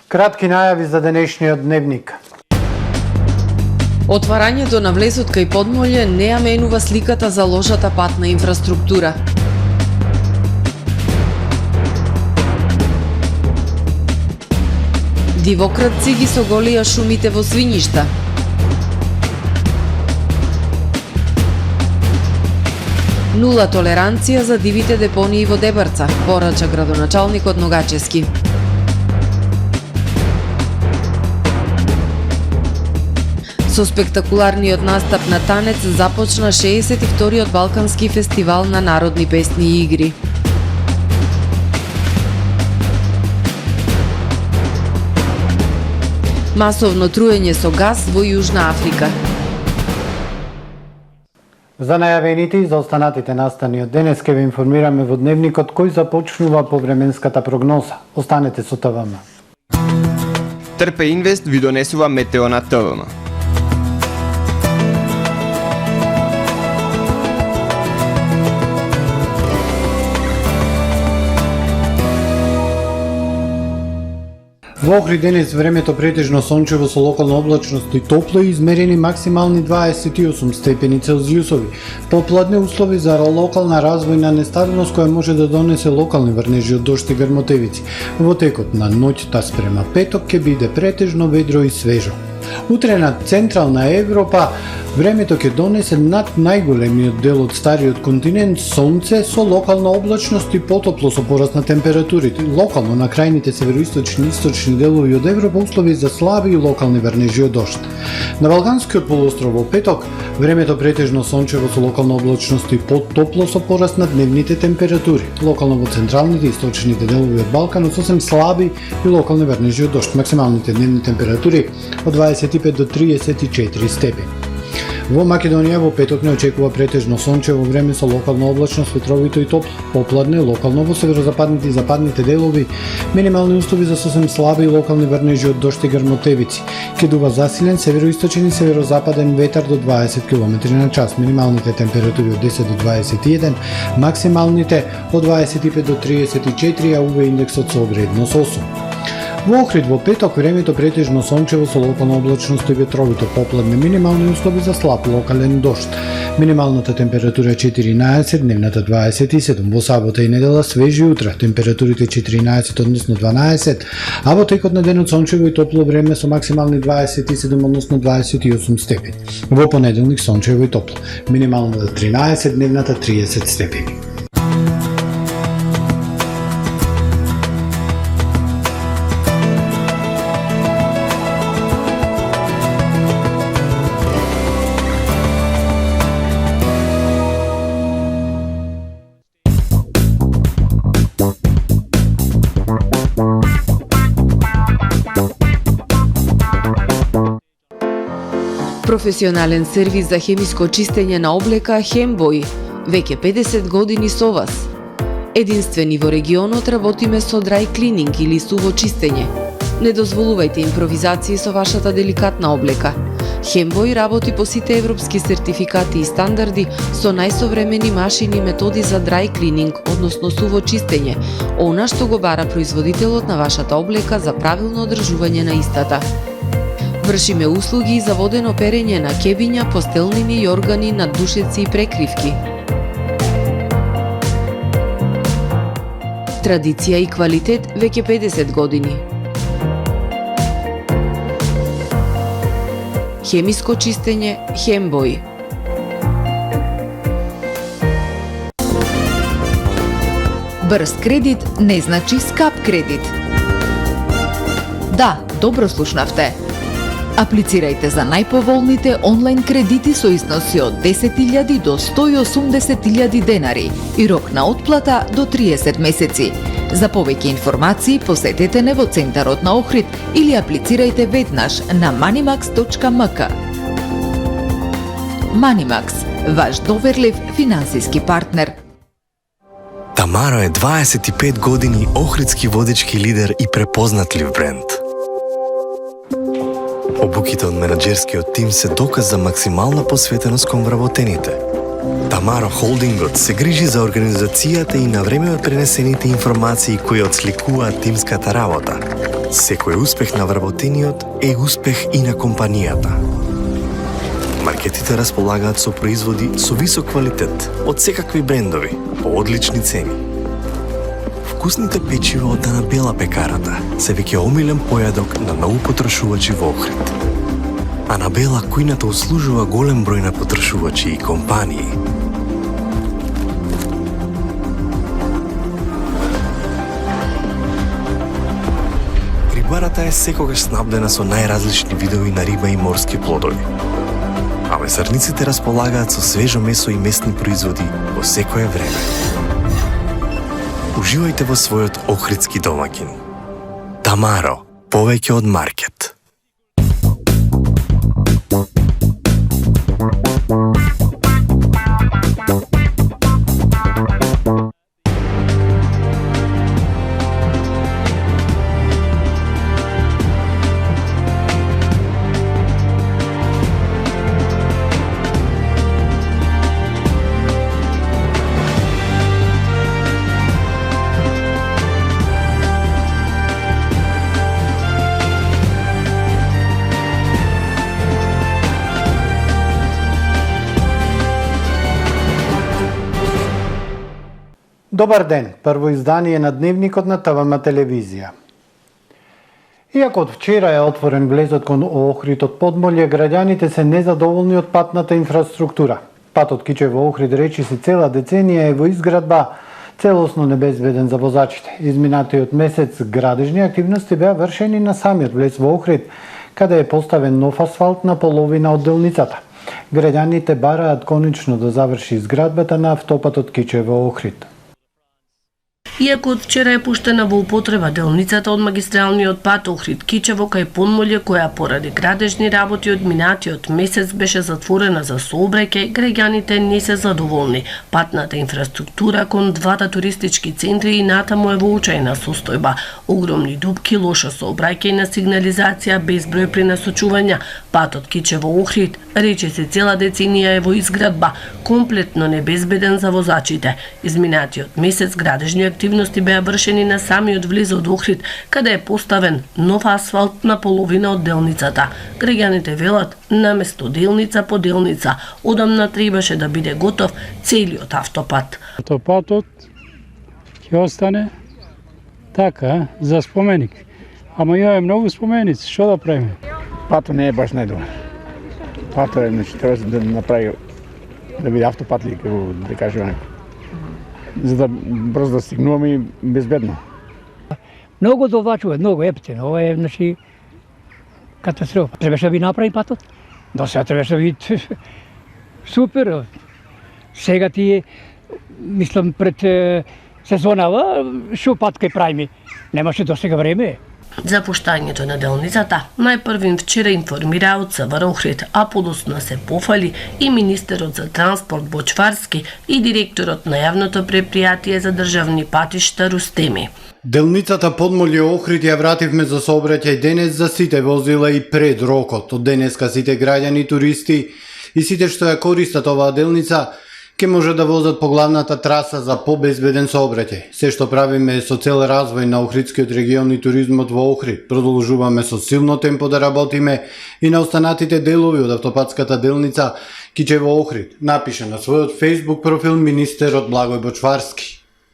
Кратки најави за денешниот дневник. Отварањето на влезот кај Подмолје не ја менува сликата за лошата патна инфраструктура. Дивократци ги соголија шумите во свињишта. Нула толеранција за дивите депонии во Дебарца, порача градоначалникот Ногачевски. Со спектакуларниот настап на танец започна 62-тиот Балкански фестивал на народни песни и игри. Масовно труење со газ во Јужна Африка. За најавените и за останатите настани од денес ке ве информираме во дневникот кој започнува повременската прогноза. Останете со ТВМ. Трпе Инвест ви донесува метео на ТВМ. Во Охрид денес времето претежно сончево со локална облачност и топло и измерени максимални 28 степени Целзиусови. Попладне услови за локална развојна нестабилност која може да донесе локални врнежи од дожд и грмотевици. Во текот на ноќта спрема петок ќе биде претежно ведро и свежо. Утре на Централна Европа времето ќе донесе над најголемиот дел од стариот континент сонце со локална облачност и потопло со пораст на температурите. Локално на крајните североисточни и источни делови од Европа услови за слаби и локални врнежи од дожд. На Балканскиот полуостров во петок времето претежно сончево со локална облачност и потопло со пораст на дневните температури. Локално во централните и источните делови од Балканот сосем слаби и локални врнежи од дожд. Максималните дневни температури од 25 до 34 степени. Во Македонија во петок не очекува претежно сончево време со локална облачност, ветровито и топло. Попладне локално во северозападните и западните делови минимални услови за сосем слаби и локални врнежи од дожд и грмотевици. Ќе дува засилен североисточен и северозападен ветар до 20 км на час. Минималните температури од 10 до 21, максималните од 25 до 34, а УВ индексот со вредност 8. Во Охрид во петок времето претежно сончево со локална облачност и ветровито, попладне минимални услови за слаб локален дожд. Минималната температура 14, дневната 27. Во сабота и недела свежи утра, температурите 14 односно 12, а во текот на денот сончево и топло време со максимални 27 односно 28 степени. Во понеделник сончево и топло, минималната 13, дневната 30 степени. Професионален сервис за хемиско чистење на облека Хембој. Веќе 50 години со вас. Единствени во регионот работиме со dry cleaning или суво чистење. Не дозволувајте импровизации со вашата деликатна облека. Хембој работи по сите европски сертификати и стандарди со најсовремени машини и методи за dry cleaning, односно суво чистење, она што го бара производителот на вашата облека за правилно одржување на истата. Вршиме услуги за водено перење на кебиња, постелнини и органи на душеци и прекривки. Традиција и квалитет веќе 50 години. Хемиско чистење Хембој. Брз кредит не значи скап кредит. Да, добро слушнавте. Аплицирајте за најповолните онлайн кредити со износи од 10.000 до 180.000 денари и рок на отплата до 30 месеци. За повеќе информации посетете не во центарот на Охрид или аплицирајте веднаш на manimax.mk. Manimax, ваш доверлив финансиски партнер. Тамаро е 25 години охридски водечки лидер и препознатлив бренд. Обуките од менаџерскиот тим се доказ за максимална посветеност кон вработените. Тамаро Холдингот се грижи за организацијата и на време пренесените информации кои отсликуваат тимската работа. Секој успех на вработениот е успех и на компанијата. Маркетите располагаат со производи со висок квалитет од секакви брендови по одлични цени. Вкусните печива од Анабела пекарата се веќе омилен појадок на многу потрошувачи во Охрид. Анабела кујната услужува голем број на потрошувачи и компании. Рибарата е секогаш снабдена со најразлични видови на риба и морски плодови. А месарниците располагаат со свежо месо и месни производи во секое време. Уживајте во својот охридски домаќин. Тамаро, повеќе од маркет. Добар ден, прво издание на Дневникот на ТВМ телевизија. Иако од вчера е отворен влезот кон Охрид од Подмолје, граѓаните се незадоволни од патната инфраструктура. Патот Кичево-Охрид речиси цела деценија е во изградба, целосно небезбеден за возачите. Изминатиот месец градежни активности беа вршени на самиот влез во Охрид, каде е поставен нов асфалт на половина од делницата. Граѓаните бараат конечно да заврши изградбата на автопатот Кичево-Охрид. Иако од вчера е пуштена во употреба делницата од магистралниот пат Охрид-Кичево кај Подмолје, која поради градежни работи од минатиот месец беше затворена за сообраќај, граѓаните не се задоволни. Патната инфраструктура кон двата туристички центри и натаму е во очајна состојба. Огромни дупки, лоша сообраќајна сигнализација, безброј пренасочувања. Патот Кичево-Охрид речиси цела деценија е во изградба, комплетно небезбеден за возачите. Изминатиот месец градежни активности беа вршени на самиот влез од Охрид, каде е поставен нов асфалт на половина од делницата. Граѓаните велат, наместо делница по делница, одамна требаше да биде готов целиот автопат. Автопатот ќе остане така за споменик. Ама ја е многу споменици, што да правиме? Патот не е баш најдобар. Патот е, значи, треба да направи, да биде автопат ли, како да кажеме некој. За да брзо да стигнуваме и безбедно. Многу довачува, многу ептено. Ова е, значи, катастрофа. Требаше да ви направи патот. До сега требаше да ви... Супер. Сега ти, мислам, пред сезонава, шо пат кај правиме. Немаше до сега време. За пуштањето на делницата, најпрвин вчера информира од ЦВР Охрид, а подоцна се пофали и министерот за транспорт Бочварски и директорот на јавното предпријатие за државни патишта Рустеми. Делницата Подмолје Охрид ја вративме за сообраќај денес за сите возила и пред рокот. Од денеска сите граѓани, туристи и сите што ја користат оваа делница ќе може да возат по главната траса за побезбеден сообраќај. Се што правиме со цел развој на Охридскиот регион и туризмот во Охрид. Продолжуваме со силно темпо да работиме и на останатите делови од автопатската делница Кичево-Охрид, напише на својот Facebook профил министерот Благој Бочварски.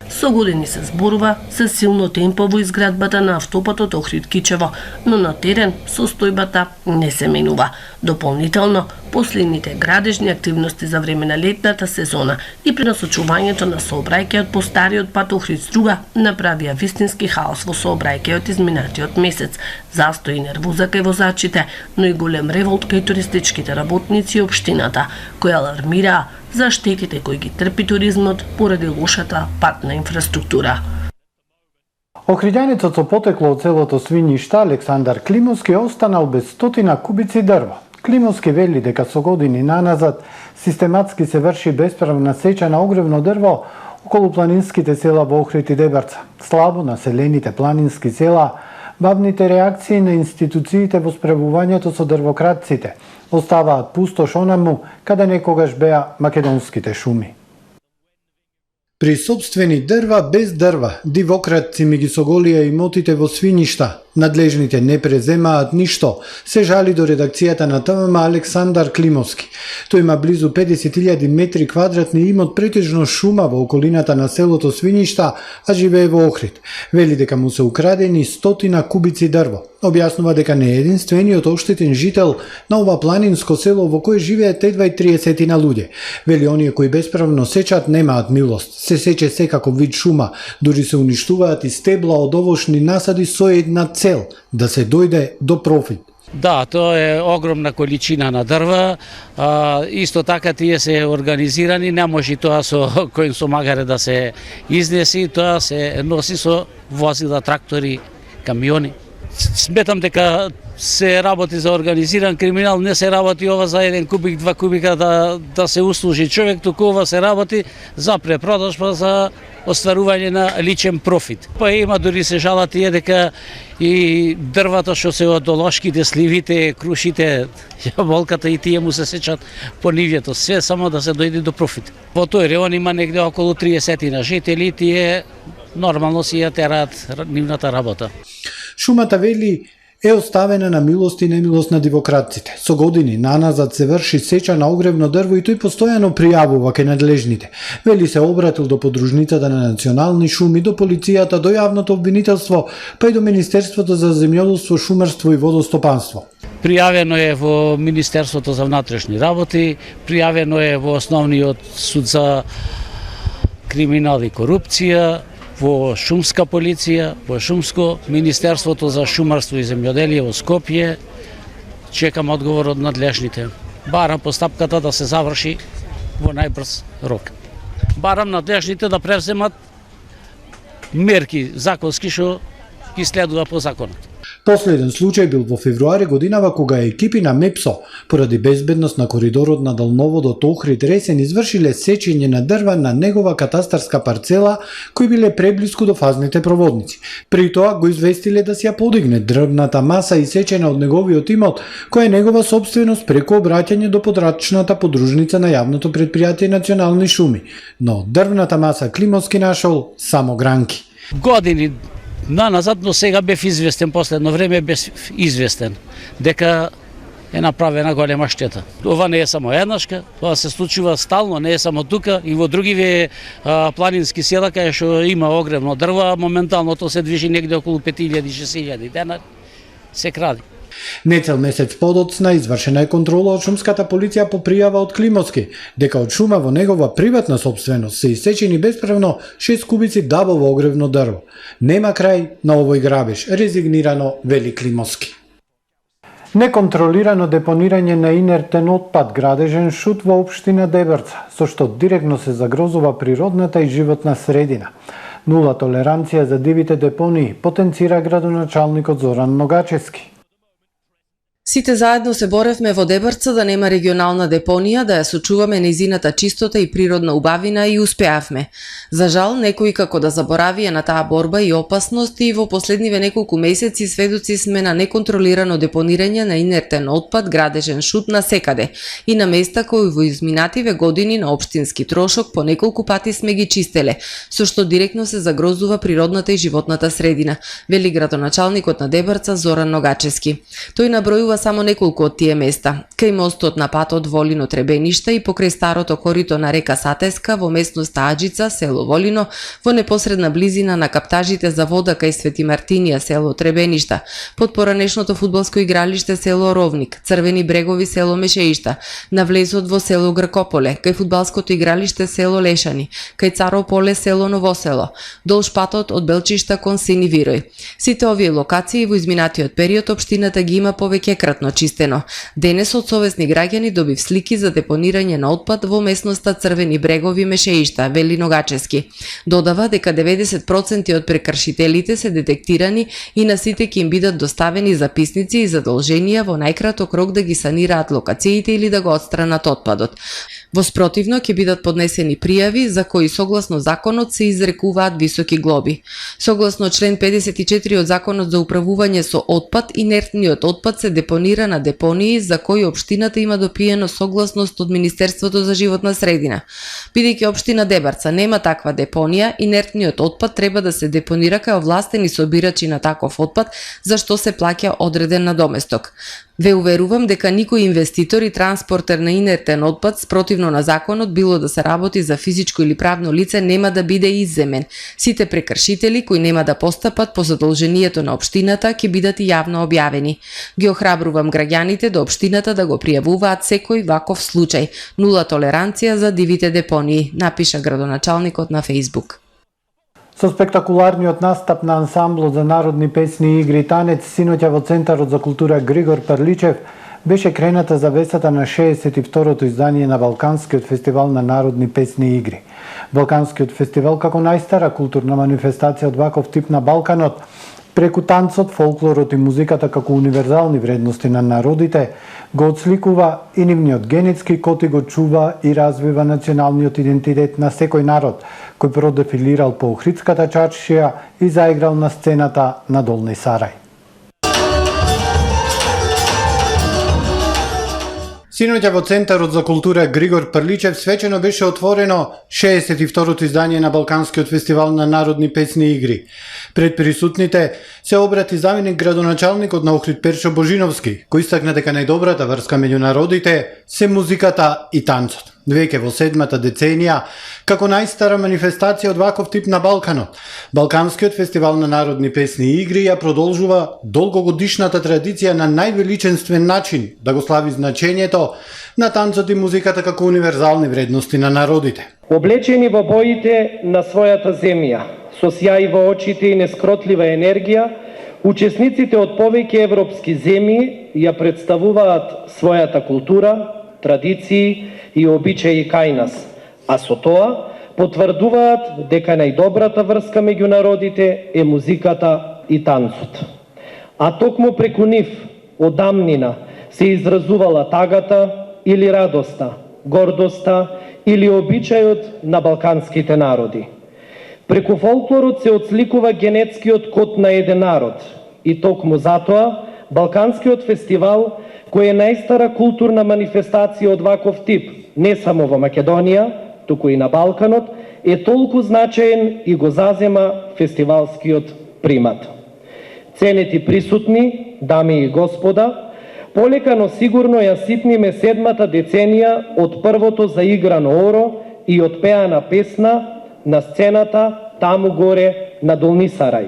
Со години се зборува за силно темпо во изградбата на автопатот Охрид-Кичево, но на терен состојбата не се менува. Дополнително, последните градежни активности за време на летната сезона и пренасочувањето на сообраќајот по стариот пат Охрид-Струга направија вистински хаос во сообраќајот изминатиот месец. Застои и нервоза кај возачите, но и голем револт кај туристичките работници и општината, кои алармираа за штетите кои ги трпи туризмот поради лошата патна инфраструктура. Охриѓанецот со потекло од селото Свињишта Александар Климовски останал без стотина кубици дрво. Климовски вели дека со години наназад систематски се врши бесправна сеча на огромно дрво околу планинските села во Охрид и Дебарца. Слабо населените планински села, бавните реакции на институциите во справувањето со дрвократците оставаат пустош онаму каде некогаш беа македонските шуми. При собствени дрва без дрва, дивократци ми ги соголија имотите во Свињишта. Надлежните не преземаат ништо, се жали до редакцијата на ТВМ Александар Климовски. Тој има близу 50.000 метри квадратни имот, претежно шума во околината на селото Свиништа, а живее во Охрид. Вели дека му се украдени 100 кубици дрво. Објаснува дека не е единствениот оштетен жител на ова планинско село во кое живеат едва и 30 луѓе. Вели оние кои бесправно сечат немаат милост. Се сече секаков вид шума, дури се уништуваат и стебла од овошни насади со една цел – да се дојде до профит. Да, тоа е огромна количина на дрва, исто така тие се организирани, не може тоа со кој со магаре да се изнеси, тоа се носи со возила, трактори, камиони. Сметам дека се работи за организиран криминал, не се работи ова за 1 кубик, 2 кубика да се услужи човек, туку ова се работи за препродажба, за остварување на личен профит. Па има дури се жалат тие дека и дрвата што се од олошките, сливите, крушите, јаболката и тие му се сечат по нивјето, све само да се дојде до профит. Во тој реон има негде околу 30 на жители, тие нормално си ја тераат нивната работа. Шумата, вели, е оставена на милост и немилост на дивократците. Со години наназад се врши сеча на огревно дрво и тој постојано пријавува кај надлежните. Вели се обратил до подружницата на национални шуми, до полицијата, до јавното обвинителство, па и до Министерството за земјоделство, шумарство и водостопанство. Пријавено е во Министерството за внатрешни работи, пријавено е во Основниот суд за криминал и корупција, во Шумска полиција, во Шумско, Министерството за шумарство и земјоделие во Скопје. Чекам одговор од надлежните. Барам постапката да се заврши во најбрз рок. Барам надлежните да превземат мерки законски што ги следува по законот. Последен случај бил во февруари годинава кога екипи на МЕПСО поради безбедност на коридорот на далноводот Охрид-Ресен извршиле сечење на дрва на негова катастарска парцела кои биле преблиску до фазните проводници. При тоа го известиле да си ја подигне дрвната маса исечена од неговиот имот, која е негова собственост преку обраќање до подрачната подружница на јавното предпријатие Национални шуми. Но дрвната маса Климовски нашол само гранки. Години назад, но сега бев известен, последно време бев известен дека е направена голема штета. Ова не е само еднашка, тоа се случува стално, не е само тука, и во други планински села кај што има огревно дрво, моментално тоа се движи негде околу 5.000-6.000 денари, се кради. Нецел месец подоцна извршена е контрола од шумската полиција по пријава од Климовски, дека од шума во негова приватна собственост се исечени бесправно 6 кубици дабово огревно дрво. Нема крај на овој грабеж, резигнирано вели Климовски. Неконтролирано депонирање на инертен отпад, градежен шут во општина Дебрца, со што директно се загрозува природната и животна средина. Нула толеранција за дивите депонии, потенцира градоначалникот Зоран Ногачевски. Сите заедно се боревме во Дебрца да нема регионална депонија, да ја сочуваме нејзината чистота и природна убавина и успеавме. За жал, некои како да заборавија на таа борба и опасност и во последниве неколку месеци сведоци сме на неконтролирано депонирање на инертен отпад, градежен шут на секаде и на места кои во изминативе години на општински трошок по неколку пати сме ги чистеле, со што директно се загрозува природната и животната средина, вели градоначалникот на Дебрца Зоран Ногачевски. Тој набројува само неколку од тие места. Кај мостот на патот Волино Требеништа и покрај старото корито на река Сатеска во местноста Аџица, село Волино, во непосредна близина на каптажите за вода кај Свети Мартинија, село Требеништа, под поранешното фудбалско игралиште село Ровник, Црвени брегови село Мешеишта, на влезот во село Гркополе, кај фудбалското игралиште село Лешани, кај Царо поле село Новосело, долж патот од Белчишта кон Сини Вирој. Сите овие локации во изминатиот период општината ги има повеќекратно чистено. Денес од совесни граѓани добив слики за депонирање на отпад во местноста Црвени брегови Мешеишта, вели Ногачевски. Додава дека 90% од прекршителите се детектирани и на сите ќе им бидат доставени записници и задолженија во најкраток рок да ги санираат локациите или да го отстранат отпадот. Во спротивно ќе бидат поднесени пријави за кои согласно законот се изрекуваат високи глоби. Согласно член 54 од Законот за управување со отпад, инертниот отпад се депонира на депонии за кои општината има допиено согласност од Министерството за животна средина. Бидејќи општина Дебарца нема таква депонија, инертниот отпад треба да се депонира кај овластени собирачи на таков отпад, за што се плаќа одреден надоместок. Ве уверувам дека никој инвеститор и транспортер на инертен отпад спротивно на законот, било да се работи за физичко или правно лице, нема да биде изземен. Сите прекршители кои нема да постапат по задолжението на општината ќе бидат и јавно објавени. Ги охрабрувам граѓаните до општината да го пријавуваат секој ваков случај. Нула толеранција за дивите депонии, напиша градоначалникот на Facebook. Со спектакуларниот настап на ансамблот за народни песни и игри и танец, синоќа во Центарот за култура Григор Прличев беше крената завесата на 62-то издание на Балканскиот фестивал на народни песни и игри. Балканскиот фестивал како најстара културна манифестација од ваков тип на Балканот, преку танцот, фолклорот и музиката како универзални вредности на народите, го отсликува и нивниот генетски код и го чува и развива националниот идентитет на секој народ, кој продефилирал по Охридската чаршија и заиграл на сцената на Долни Сарај. Синоќа во Центарот за култура Григор Прличев свечено беше отворено 62-то издание на Балканскиот фестивал на народни песни и игри. Пред присутните се обрати заменик градоначалникот на Охрид Першо Божиновски, кој истакна дека најдобрата врска меѓу народите се музиката и танцот. Веќе во 7-та деценија, како најстара манифестација од ваков тип на Балканот, Балканскиот фестивал на народни песни и игри ја продолжува долгогодишната традиција на највеличенствен начин да го слави значењето на танцот и музиката како универзални вредности на народите. Облечени во боите на својата земја, со сјај во очите и нескротлива енергија, учесниците од повеќе европски земји ја представуваат својата култура, традиции и обичаи кај нас, а со тоа потврдуваат дека најдобрата врска меѓу народите е музиката и танцот. А токму преку нив, одамнина, се изразувала тагата или радоста, гордоста или обичајот на балканските народи. Преку фолклорот се отсликува генетскиот код на еден народ и токму затоа Балканскиот фестивал, кој е најстара културна манифестација од ваков тип, не само во Македонија, туку и на Балканот, е толку значаен и го зазема фестивалскиот примат. Ценети присутни, дами и господа, полека но сигурно ја ситниме 7-та деценија од првото заиграно оро и отпеана песна на сцената таму горе на Долни Сарај.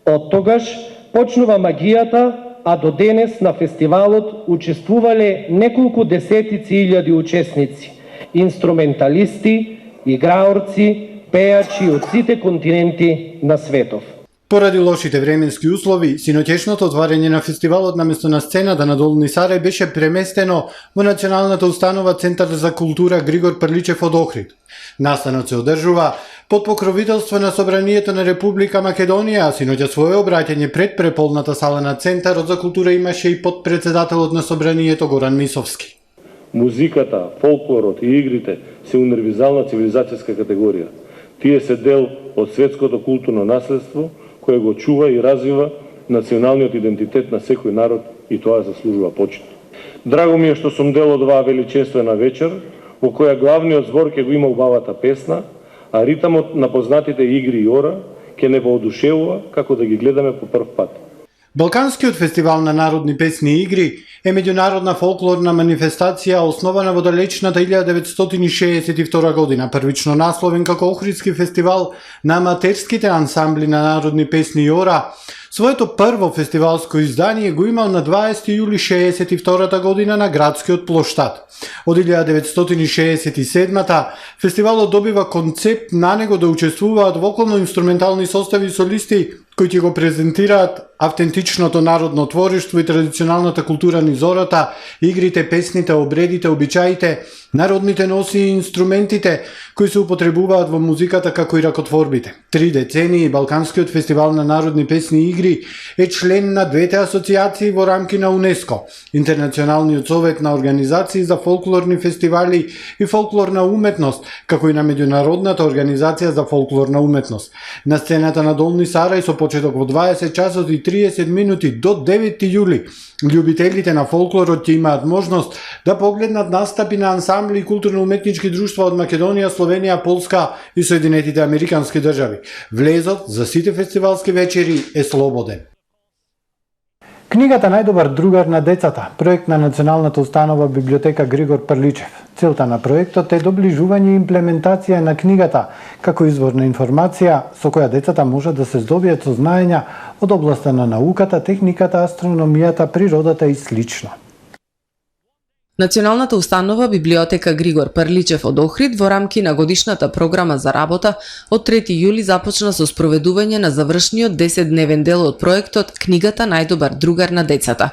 Од тогаш почнува магијата, а до денес на фестивалот учествувале неколку десетици илјади учесници, инструменталисти, играорци, пејачи од сите континенти на светов. Поради лошите временски услови, синоќешното отварање на фестивалот наместо на сцената на Долни Сарај беше преместено во Националната установа Центар за култура Григор Прличев од Охрид. Настанот се одржува под покровителство на Собранието на Република Македонија, а синоќа свое обраќање пред преполната сала на Центарот за култура имаше и подпредседателот на Собранието Горан Мисовски. Музиката, фолклорот и игрите се универзална цивилизацијска категорија. Тие се дел од светското културно наследство, кој го чува и развива националниот идентитет на секој народ и тоа заслужува почит. Драго ми е што сум дел од оваа величествена вечер, во која главниот збор ќе го има убавата песна, а ритамот на познатите игри и ора ќе не воодушевува како да ги гледаме по прв пат. Балканскиот фестивал на народни песни и игри е меѓународна фолклорна манифестација основана во далечната 1962 година, првично насловен како Охридски фестивал на аматерските ансамбли на народни песни и ора. Своето прво фестивалско издание го имал на 20 јули 1962 година на градскиот плоштад. Од 1967 фестивалот добива концепт на него да учествуваат вокално-инструментални состави солисти кои ќе го презентираат автентичното народно творештво и традиционалната култура низ зората, игрите, песните, обредите, обичаите, народните носи и инструментите кои се употребуваат во музиката како и ракотворбите. 3 децении Балканскиот фестивал на народни песни и игри е член на двете асоциации во рамки на УНЕСКО, Интернационалниот совет на организации за фолклорни фестивали и фолклорна уметност, како и на Меѓународната организација за фолклорна уметност. На сцената на Долни Сарај со почеток во 20 часот и 30 минути до 9 јули, љубителите на фолклорот ќе имаат можност да погледнат настапи на ансамбли и културно-уметнички друштва од Македонија, Словенија, Полска и Соединетите Американски држави. Влезот за сите фестивалски вечери е слободен. Книгата Најдобар другар на децата, проект на Националната установа библиотека Григор Прличев. Целта на проектот е доближување и имплементација на книгата како извор на информација со која децата можат да се здобијат со знаења од областа на науката, техниката, астрономијата, природата и слично. Националната установа библиотека Григор Прличев од Охрид во рамки на годишната програма за работа од 3 јули започна со спроведување на завршниот 10-дневен дел од проектот Книгата Најдобар другар на децата.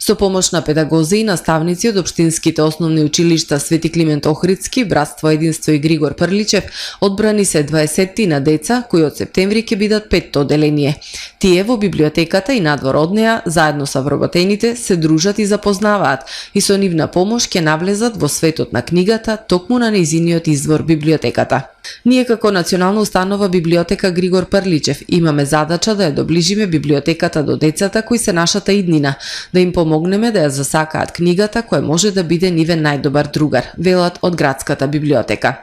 Со помош на педагози и наставници од општинските основни училишта Свети Климент Охридски, Братство Единство и Григор Прличев одбрани се 20 на деца кои од септември ќе бидат 5-то оделение. Тие во библиотеката и надвор од неа, заедно со вработените, се дружат и запознаваат и со нивна помош ќе навлезат во светот на книгата токму на нејзиниот извор библиотеката. Ние како Национална установа библиотека Григор Прличев имаме задача да ја доближиме библиотеката до децата кои се нашата иднина, да им помогнеме да ја засакаат книгата која може да биде нивен најдобар другар, велат од градската библиотека.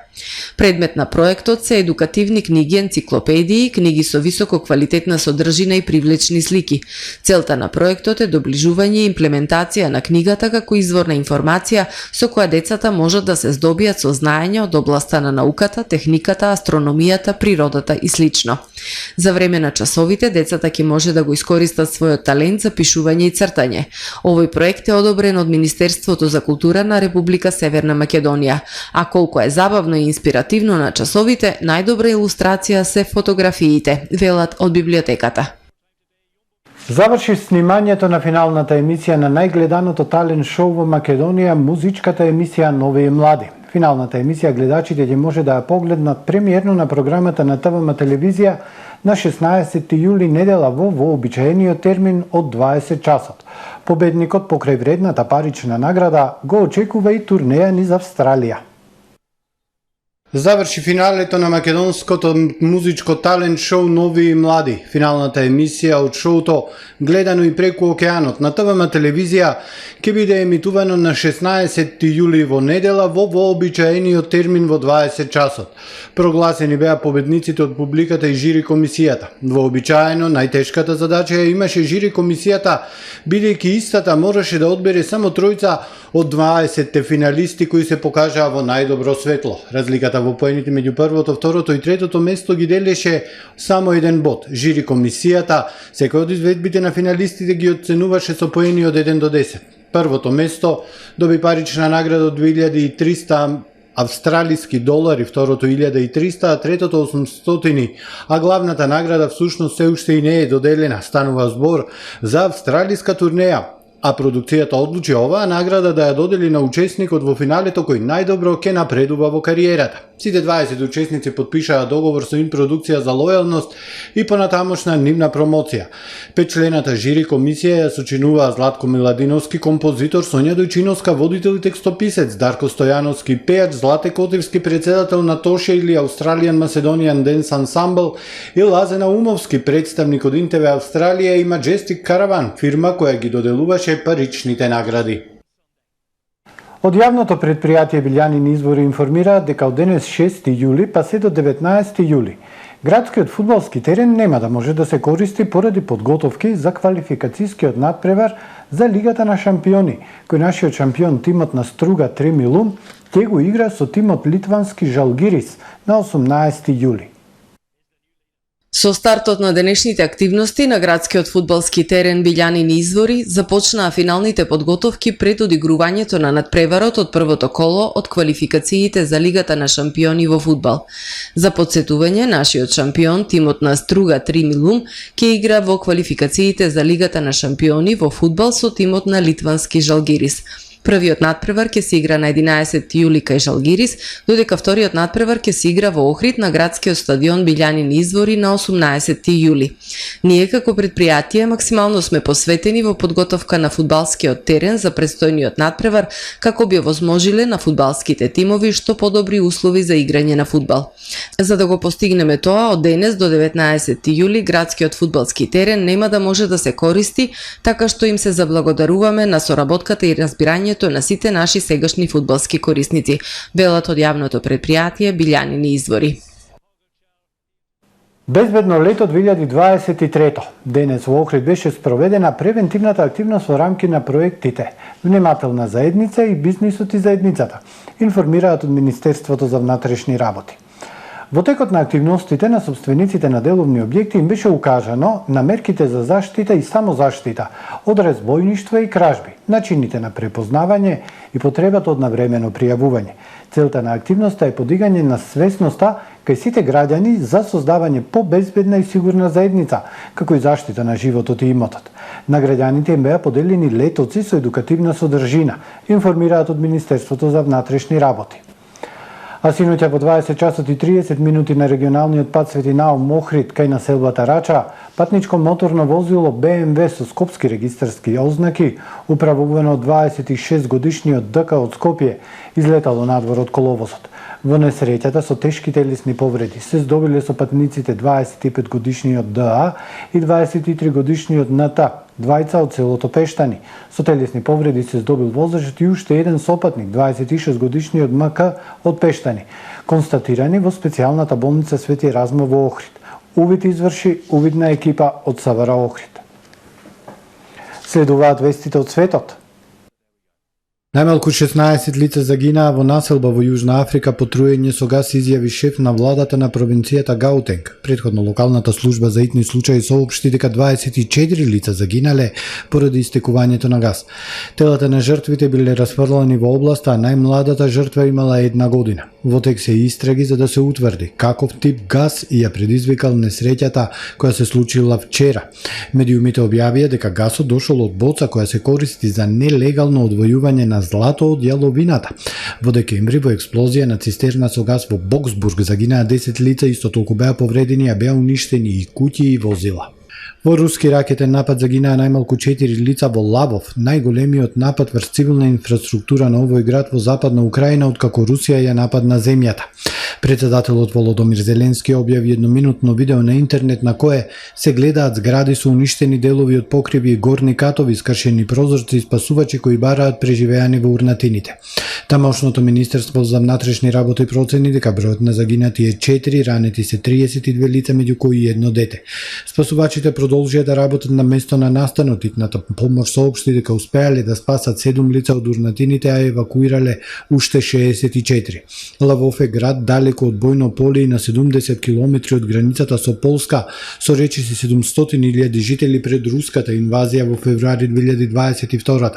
Предмет на проектот се едукативни книги, енциклопедии, книги со високо квалитетна содржина и привлечни слики. Целта на проектот е доближување и имплементација на книгата како извор на информација со која децата можат да се здобијат со знаење од областа на науката, техниката, астрономијата, природата и слично. За време на часовите децата ќе може да го искористат својот талент за пишување и цртање. Овој проект е одобрен од Министерството за култура на Република Северна Македонија, а колку е забавно и инспиративно на часовите, најдобра илустрација се фотографиите, велат од библиотеката. Заврши снимањето на финалната емисија на најгледаното талент шоу во Македонија, музичката емисија Нови и млади. Финалната емисија гледачите ќе може да ја погледнат премиерно на програмата на ТВМ телевизија на 16 јули недела во вообичаениот термин од 20 часот. Победникот покрај вредната парична награда го очекува и турнеја низ Австралија. Заврши финалето на македонското музичко талент шоу Нови и млади. Финалната емисија од шоуто, гледано и преку океанот на ТВМ телевизија, ќе биде емитувано на 16 јули во недела во вообичаениот термин во 20 часот. Прогласени беа победниците од публиката и жири комисијата. Вообичаено најтешката задача ја имаше жири комисијата, бидејќи истата мораше да одбере само тројца од 20 финалисти кои се покажаа во најдобро светло. Разликата во поените меѓу првото, второто и третото место ги делеше само еден бод. Жири комисијата секој од изведбите на финалистите ги оценуваше со поени од 1 до 10. Првото место доби парична награда од 2300 австралиски долари, второто 1300, а третото 800, а главната награда всушност се уште и не е доделена. Станува збор за австралиска турнеја, а продукцијата одлучи оваа награда да ја додели на учесникот во финалето кој најдобро ќе напредува во кариерата. Сите 20 учесници потпишаа договор со Инпродукција за лојалност и понатамошна нивна промоција. Петчлената жири комисија ја сочинуваа Златко Миладиновски, композитор, Сонја Дојчиновска, водител и текстописец, Дарко Стојановски, пејач, Злате Котевски, председател на Тоше или Australian Macedonian Dance Ensemble и Лазе Наумовски, представник од НТВ Австралија и Majestic Caravan, фирма која ги доделуваше паричните награди. Од јавното предпријатие Билјанин извори информираат дека од денес 6 јули па се до 19 јули градскиот фудбалски терен нема да може да се користи поради подготовки за квалификацијскиот надпревар за Лигата на шампиони, кој нашиот шампион тимот на Струга Тремилун ќе го игра со тимот литвански Жалгирис на 18 јули. Со стартот на денешните активности на градскиот фудбалски терен Билјанини извори започнаа финалните подготовки пред одигрувањето на надпреварот од првото коло од квалификациите за Лигата на шампиони во фудбал. За подсетување, нашиот шампион, тимот на Струга 3 Милум, ќе игра во квалификациите за Лигата на шампиони во фудбал со тимот на литвански Жалгирис. Првиот надпревар ќе се игра на 11 јули кај Жалгирис, додека вториот надпревар ќе се игра во Охрид на градскиот стадион Билјанини извори на 18 јули. Ние како предпријатие максимално сме посветени во подготовка на фудбалскиот терен за предстојниот надпревар како би овозможиле на фудбалските тимови што подобри услови за играње на фудбал. За да го постигнеме тоа, од денес до 19 јули градскиот фудбалски терен нема да може да се користи, така што им се заблагодаруваме на соработката и разбирањето на сите наши сегашни фудбалски корисници, велат од јавното предпријатие Билјанини извори. Безбедно лето 2023. Денес во Охрид беше спроведена превентивната активност во рамки на проектите Внемателна заедница и бизнисот и заедницата, информираат од Министерството за внатрешни работи. Во текот на активностите на собствениците на деловни објекти им беше укажано на мерките за заштита и самозаштита од разбојништва и кражби, начините на препознавање и потребата од навремено пријавување. Целта на активноста е подигање на свесноста кај сите граѓани за создавање побезбедна и сигурна заедница, како и заштита на животот и имотот. На граѓаните им беа поделени летоци со едукативна содржина, информираат од Министерството за внатрешни работи. А синоќа во 20 часот и 30 минути на регионалниот пат Свети Наум Охрид кај населбата Рача, патничко моторно возило БМВ со скопски регистарски ознаки, управувано од 26 годишниот ДК од Скопје, излетало надвор од коловозот. Во несреќата со тешки телесни повреди се здобиле со патниците 25 годишниот ДА и 23 годишниот НТ, двајца од селото Пештани. Со телесни повреди се здобил возачот и уште еден сопатник, 26 годишниот МК од Пештани, констатирани во специјалната болница Свети Размо во Охрид. Увид изврши увидна екипа од СВР Охрид. Следуваат вестите од светот. Најмалку 16 лица загинаа во населба во Јужна Африка по труење со газ, изјави шеф на владата на провинцијата Гаутенг. Предходно локалната служба за итни случаи соопшти дека 24 лица загинале поради истекувањето на газ. Телата на жртвите биле расфрлани во областа, а најмладата жртва имала 1 година. Во тек се истраги за да се утврди каков тип газ ја предизвикал несреќата која се случила вчера. Медиумите објавија дека газот дошол од боца која се користи за нелегално одвојување на злато од јаловината. Во декември во експлозија на цистерна со газ во Боксбург загинаа 10 лица, исто толку беа повредени, а беа уништени и куќи и возила. Во руски ракетен напад загинаа најмалку 4 лица во Лавов, најголемиот напад врз цивилна инфраструктура на овој град во западна Украина откако Русија ја нападна земјата. Председателот Володомир Зеленски објави едноминутно видео на интернет на кое се гледаат згради со уништени делови од покриви и горни катови, скршени прозорци и спасувачи кои бараат преживеани во урнатините. Тамошното Министерство за внатрешни работи процени дека бројот на загинати е 4, ранети се 32 лица, меѓу кои едно дете. Спасувачите продолжија да работат на место на настанот. Итната помош соопшти дека успеале да спасат 7 лица од урнатините, а евакуирале уште 64. Лавов е град далеко од бојно поле и на 70 километри од границата со Полска, со речиси 700.000 жители пред руската инвазија во февруари 2022.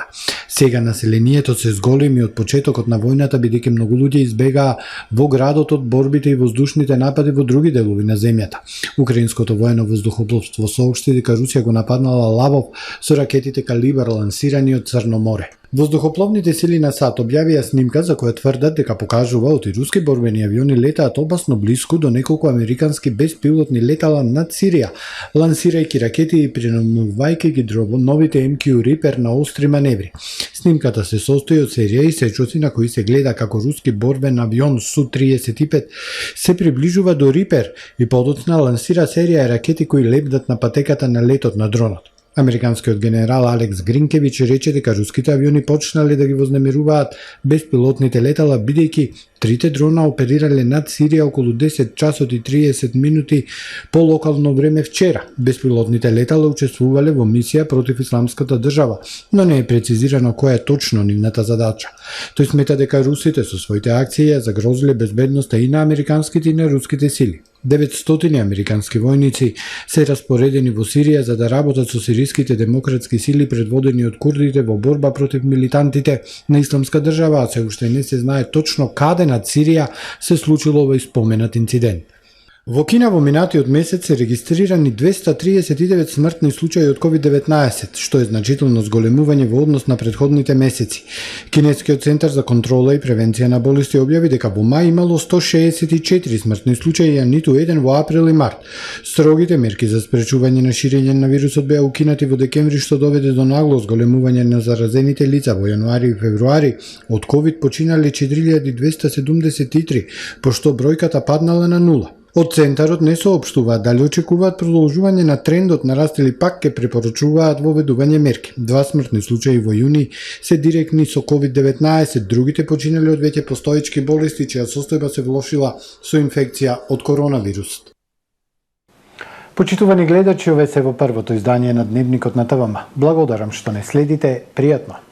Сега населението се зголеми од почетокот на војната, бидејќи многу луѓе избегаа во градот од борбите и воздушните напади во други делови на земјата. Украинското воено воздухопловство соопшти дека Русија го нападнала Лавов со ракетите калибар лансирани од Црно море. Воздухопловните сили на САД објавија снимка за која тврдат дека покажува оти руски борбени авиони летаат опасно блиску до неколку американски безпилотни летала над Сирија, лансирајќи ракети и преминувајќи ги дроновите MQ Reaper на остри маневри. Снимката се состои од серија и сечоци на кои се гледа како руски борбен авион Су-35 се приближува до Reaper и подоцна лансира серија ракети кои лебдат на патеката на летот на дронот. Американскиот генерал Алекс Гринкевич рече дека руските авиони почнале да ги вознемируваат безпилотните летала, бидејќи трите дрона оперирале над Сирија околу 10 часот и 30 минути по локално време вчера. Безпилотните летала учествувале во мисија против Исламската држава, но не е прецизирано која е точно нивната задача. Тој смета дека русите со своите акции ја загрозиле безбедноста и на американските и на руските сили. 900 американски војници се распоредени во Сирија за да работат со сириските демократски сили предводени од курдите во борба против милитантите на Исламска држава, а се уште не се знае точно каде над Сирија се случило овој споменат инцидент. Во Кина во минатиот месец се регистрирани 239 смртни случаи од COVID-19, што е значително зголемување во однос на претходните месеци. Кинескиот центар за контрола и превенција на болести објави дека во мај имало 164 смртни случаи, а ниту еден во април и март. Строгите мерки за спречување на ширење на вирусот беа укинати во декември, што доведе до нагло зголемување на заразените лица. Во јануари и февруари од COVID починале 4273, пошто бројката паднала на 0. Од центарот не соопштуваат дали очекуваат продолжување на трендот на раст или пак ке препорачуваат воведување мерки. 2 смртни случаи во јуни се директни со COVID-19, другите починале од веќе постоечки болести чија состојба се влошила со инфекција од коронавирусот. Почитувани гледачи, ове се во првото издание на Дневникот на ТВМ. Благодарам што не следите, пријатно.